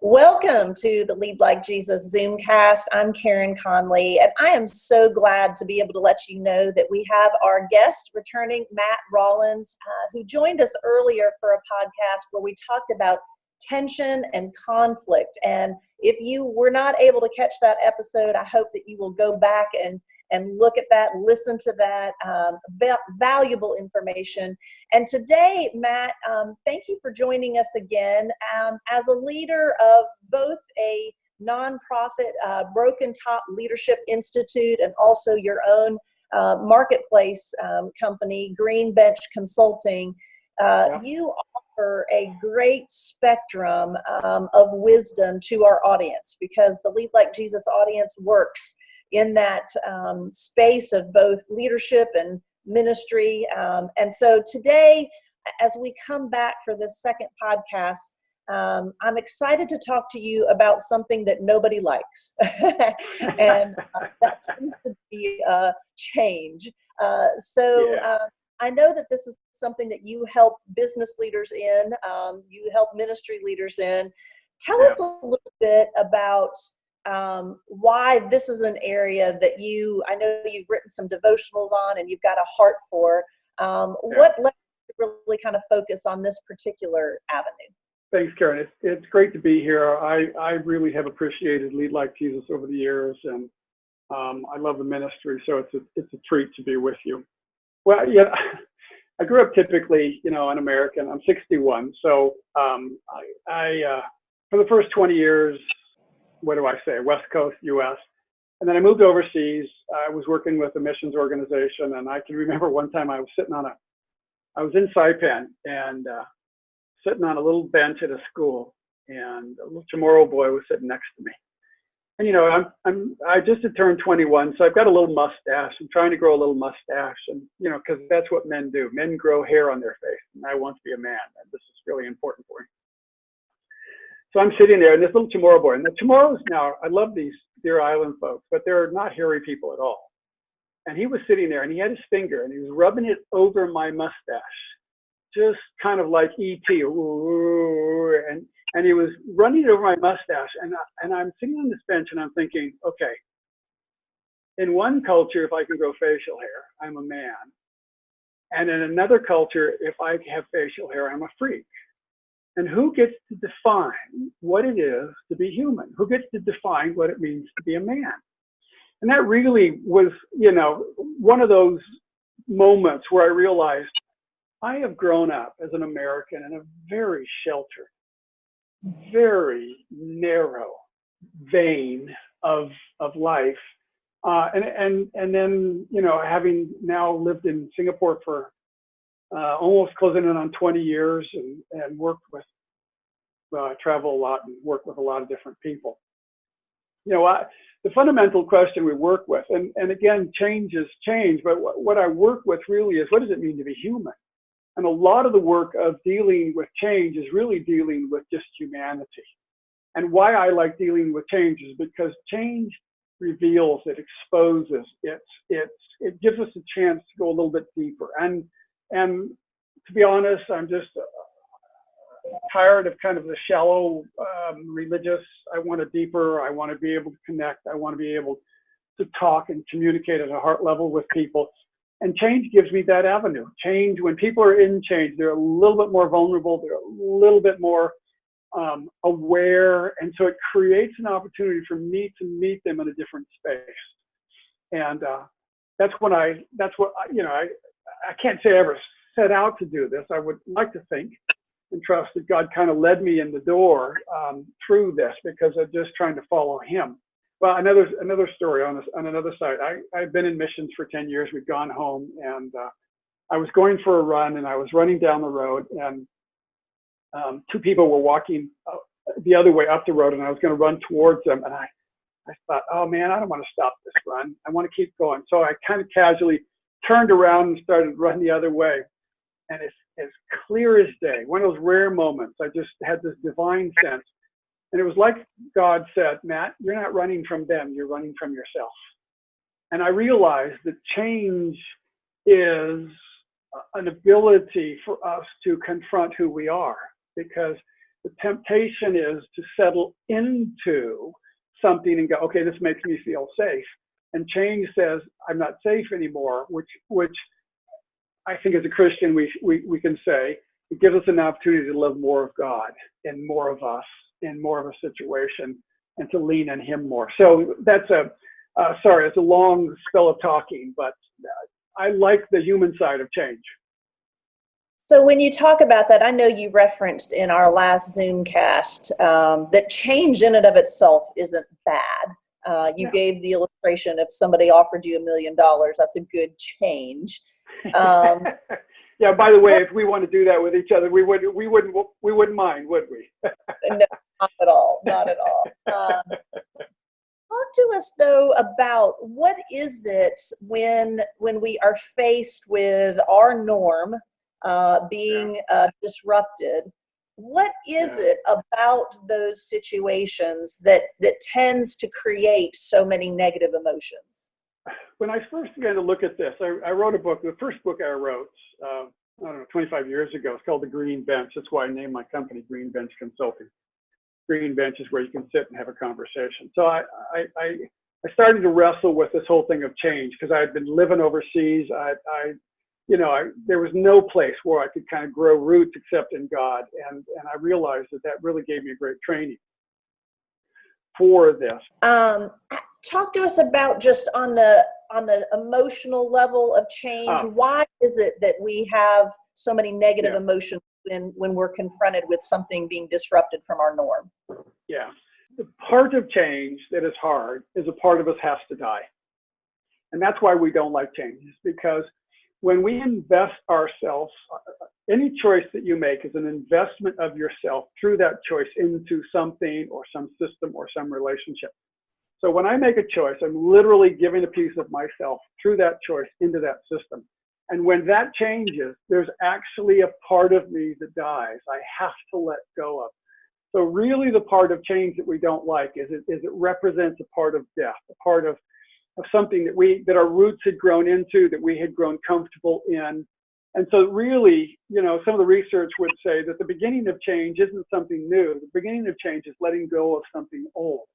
Welcome to the Lead Like Jesus Zoomcast. I'm Karen Conley, and I am so glad to be able to let you know that we have our guest returning, Matt Rawlins, who joined us earlier for a podcast where we talked about tension and conflict. And if you were not able to catch that episode, I hope that you will go back and look at that, listen to that, valuable information. And today, Matt, thank you for joining us again. As a leader of both a nonprofit, Broken Top Leadership Institute, and also your own marketplace company, Green Bench Consulting, you offer a great spectrum of wisdom to our audience, because the Lead Like Jesus audience works in that space of both leadership and ministry. And so today, as we come back for this second podcast, I'm excited to talk to you about something that nobody likes. And that tends to be change. I know that this is something that you help business leaders in, you help ministry leaders in. Tell us a little bit about why this is an area that I know you've written some devotionals on and you've got a heart for. What led you to really kind of focus on this particular avenue? Thanks, Karen. It's great to be here. I really have appreciated Lead Like Jesus over the years, and I love the ministry, so it's a treat to be with you. Well, yeah, I grew up typically, an American. I'm 61, so I for the first 20 years, West Coast, U.S. And then I moved overseas. I was working with a missions organization, and I can remember one time I was in Saipan and sitting on a little bench at a school, and a little Chamorro boy was sitting next to me. And I just had turned 21, so I've got a little mustache. I'm trying to grow a little mustache, and because that's what men do. Men grow hair on their face, and I want to be a man, and this is really important for me. So I'm sitting there, and this little Chamorro boy, and the Chamorros now, I love these Deer Island folks, but they're not hairy people at all. And he was sitting there, and he had his finger, and he was rubbing it over my mustache, just kind of like E.T., and he was running it over my mustache, and I'm sitting on this bench, and I'm thinking, okay, in one culture, if I can grow facial hair, I'm a man. And in another culture, if I have facial hair, I'm a freak. And who gets to define what it is to be human? Who gets to define what it means to be a man? And that really was, one of those moments where I realized I have grown up as an American in a very sheltered, very narrow vein of life. And then, having now lived in Singapore for almost closing in on 20 years, and worked with, travel a lot and work with a lot of different people. The fundamental question we work with, and again, change is change, but what I work with really is, what does it mean to be human? And a lot of the work of dealing with change is really dealing with just humanity. And why I like dealing with change is because change reveals, it exposes, it gives us a chance to go a little bit deeper. And to be honest, I'm just tired of kind of the shallow religious. I want it deeper. I want to be able to connect. I want to be able to talk and communicate at a heart level with people. And change gives me that avenue. Change, when people are in change, they're a little bit more vulnerable. They're a little bit more aware. And so it creates an opportunity for me to meet them in a different space. And that's what I can't say I ever set out to do this. I would like to think and trust that God kind of led me in the door through this, because I'm just trying to follow him. Well, another story on another side. I've been in missions for 10 years. We'd gone home, and I was going for a run, and I was running down the road, and two people were walking the other way up the road, and I was going to run towards them, and I thought, oh man, I don't want to stop this run. I want to keep going. So I kind of casually turned around and started running the other way. And it's as clear as day, one of those rare moments. I just had this divine sense. And it was like God said, Matt, you're not running from them, you're running from yourself. And I realized that change is an ability for us to confront who we are, because The temptation is to settle into something and go, okay, this makes me feel safe. And change says, I'm not safe anymore, which I think as a Christian, we can say, it gives us an opportunity to love more of God and more of us and more of a situation and to lean on him more. So that's sorry, it's a long spell of talking, but I like the human side of change. So when you talk about that, I know you referenced in our last Zoomcast that change in and of itself isn't bad. You gave the illustration, if somebody offered you $1 million, that's a good change. Yeah, by the way, if we want to do that with each other, we wouldn't mind, would we? No, not at all, not at all. Talk to us though about what is it when we are faced with our norm being disrupted. What is it about those situations that tends to create so many negative emotions? When I first began to look at this, I wrote a book. The first book I wrote, I don't know, 25 years ago. It's called The Green Bench. That's why I named my company Green Bench Consulting. Green Bench is where you can sit and have a conversation. So I started to wrestle with this whole thing of change because I had been living overseas. There was no place where I could kind of grow roots except in God, and I realized that really gave me a great training for this. Talk to us about just on the emotional level of change. Why is it that we have so many negative emotions when we're confronted with something being disrupted from our norm? Yeah. The part of change that is hard is a part of us has to die. And that's why we don't like change, because when we invest ourselves, any choice that you make is an investment of yourself through that choice into something or some system or some relationship. So when I make a choice, I'm literally giving a piece of myself through that choice into that system. And when that changes, there's actually a part of me that dies. I have to let go of. So really the part of change that we don't like is it represents a part of death, a part of something that our roots had grown into, that we had grown comfortable in. And so really, some of the research would say that the beginning of change isn't something new. The beginning of change is letting go of something old.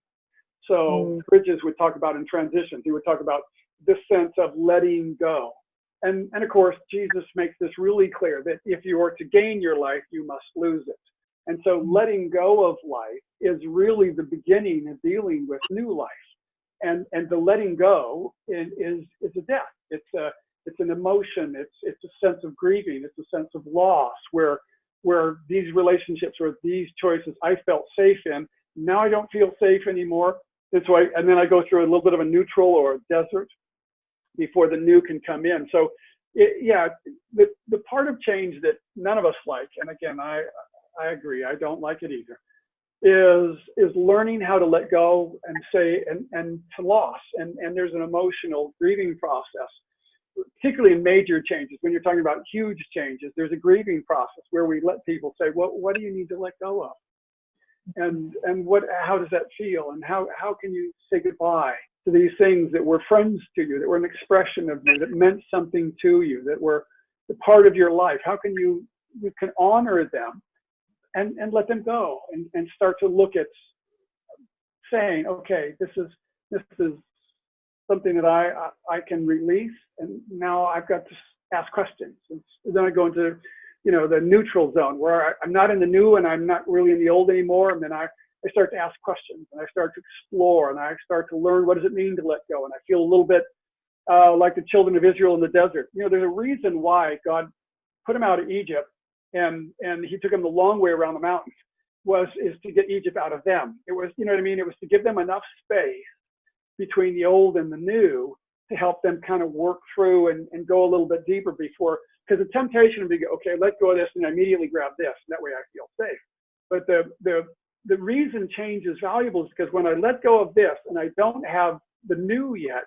So Bridges would talk about in transitions, he would talk about this sense of letting go. And of course, Jesus makes this really clear that if you are to gain your life, you must lose it. And so letting go of life is really the beginning of dealing with new life. And the letting go is a death. It's an emotion. It's a sense of grieving. It's a sense of loss where these relationships or these choices I felt safe in, now I don't feel safe anymore. And then I go through a little bit of a neutral or a desert before the new can come in. So the part of change that none of us like, and again, I agree, I don't like it either, is learning how to let go and say, and to loss. And there's an emotional grieving process, particularly in major changes. When you're talking about huge changes, there's a grieving process where we let people say, what do you need to let go of? And how does that feel? And how can you say goodbye to these things that were friends to you, that were an expression of you, that meant something to you, that were the part of your life? How can you can honor them and let them go and start to look at saying, okay, this is something that I can release, and now I've got to ask questions. And then I go into the neutral zone where I'm not in the new and I'm not really in the old anymore. And then I start to ask questions and I start to explore and I start to learn, what does it mean to let go? And I feel a little bit like the children of Israel in the desert. There's a reason why God put them out of Egypt and he took them the long way around the mountains is to get Egypt out of them. It was, it was to give them enough space between the old and the new to help them kind of work through and go a little bit deeper before. Because the temptation would be, okay, let go of this and I immediately grab this. And that way I feel safe. But the reason change is valuable is because when I let go of this and I don't have the new yet,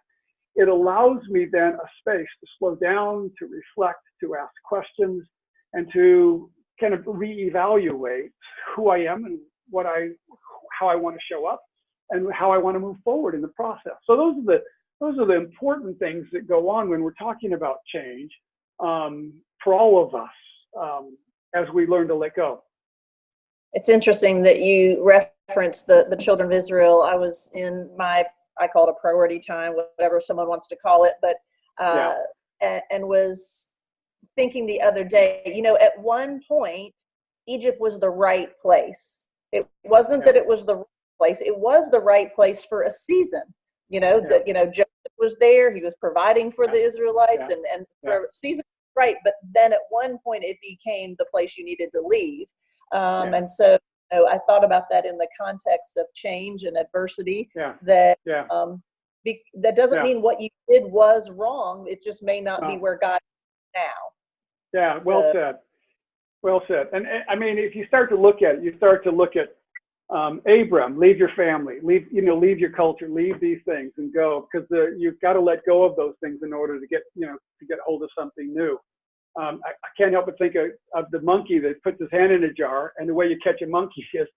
it allows me then a space to slow down, to reflect, to ask questions, and to kind of reevaluate who I am and how I want to show up and how I want to move forward in the process. So those are the important things that go on when we're talking about change. For all of us, as we learn to let go. It's interesting that you referenced the children of Israel. I was in I call it a priority time, whatever someone wants to call it, but and was thinking the other day, at one point, Egypt was the right place. It wasn't that it was the right place. It was the right place for a season. Joseph was there. He was providing for the Israelites, and the season was right. But then at one point, it became the place you needed to leave. And so I thought about that in the context of change and adversity. That that doesn't mean what you did was wrong. It just may not be where God is now. Yeah, well said. Well said. And I mean, if you start to look at it, Abram, leave your family, leave your culture, leave these things and go, because you've got to let go of those things in order to get hold of something new. I can't help but think of the monkey that puts his hand in a jar, and the way you catch a monkey is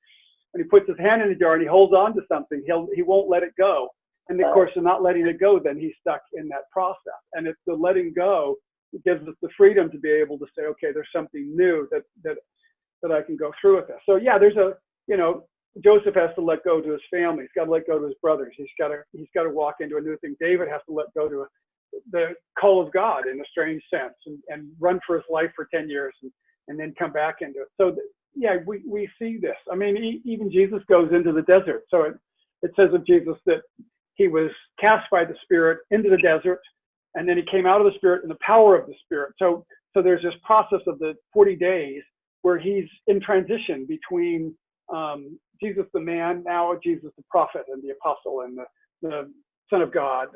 when he puts his hand in a jar and he holds on to something, he won't let it go. And of course, in not letting it go, then he's stuck in that process. And it's the letting go that gives us the freedom to be able to say, okay, there's something new that I can go through with this. So yeah, Joseph has to let go to his family. He's got to let go to his brothers. He's got to walk into a new thing. David has to let go to the call of God in a strange sense and run for his life for 10 years and then come back into it. So we see this. I mean, even Jesus goes into the desert. So it says of Jesus that he was cast by the Spirit into the desert, and then he came out of the Spirit in the power of the Spirit. So there's this process of the 40 days where he's in transition between Jesus the man, now Jesus the prophet and the apostle and the Son of God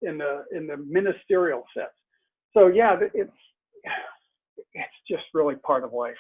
in the ministerial sense. So yeah, it's just really part of life.